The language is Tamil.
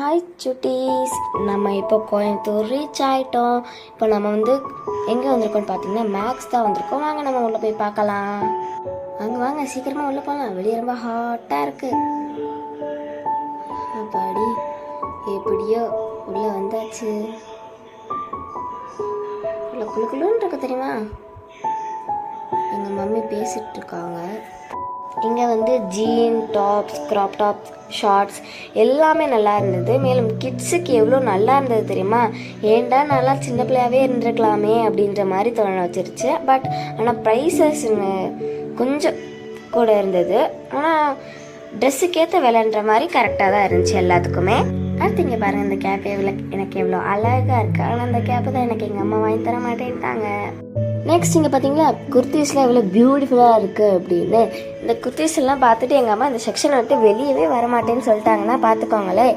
ஹாய் சுட்டீஸ், நம்ம இப்போ கோயம்புத்தூர் ரீச் ஆகிட்டோம். இப்போ நம்ம எங்கே வந்திருக்கோம்னு பார்த்தீங்கன்னா மேக்ஸ் தான் வந்திருக்கோம். வாங்க நம்ம உள்ளே போய் பார்க்கலாம். வாங்க சீக்கிரமாக உள்ளே போகலாம். வெளியே ரொம்ப ஹாட்டாக இருக்குது. அப்பாடி எப்படியோ உள்ளே வந்தாச்சு. உள்ள குழுக்குள்ளுன்னு இருக்கு தெரியுமா? எங்கள் மம்மி பேசிகிட்டு இருக்காங்க. இங்கே jean tops, crop tops, shorts எல்லாமே நல்லா இருந்தது. மேலும் கிட்ஸுக்கு எவ்வளோ நல்லா இருந்தது தெரியுமா? ஏன்டா நல்லா சின்ன பிள்ளையாகவே இருந்திருக்கலாமே அப்படின்ற மாதிரி தோண வச்சிருச்சு. ஆனால் ப்ரைஸஸ் கொஞ்சம் கூட இருந்தது. ஆனால் ட்ரெஸ்ஸுக்கேற்ற விலைன்ற மாதிரி கரெக்டாக தான் இருந்துச்சு எல்லாத்துக்குமே. அடுத்து இங்கே பாருங்கள், இந்த கேப் எனக்கு எவ்வளோ அழகாக இருக்குது. ஆனால் அந்த கேப்பு தான் எனக்கு எங்கள் அம்மா வாங்கி தர மாட்டேன்ட்டாங்க. நெக்ஸ்ட் இங்கே பார்த்தீங்களா, குர்த்திஸ்லாம் எவ்வளோ பியூட்டிஃபுல்லாக இருக்குது அப்படின்னு. இந்த குர்த்திஸ் எல்லாம் பார்த்துட்டு எங்கள் அம்மா இந்த செக்ஷனை விட்டு வெளியவே வரமாட்டேன்னு சொல்லிட்டாங்கன்னா பார்த்துக்கோங்களே.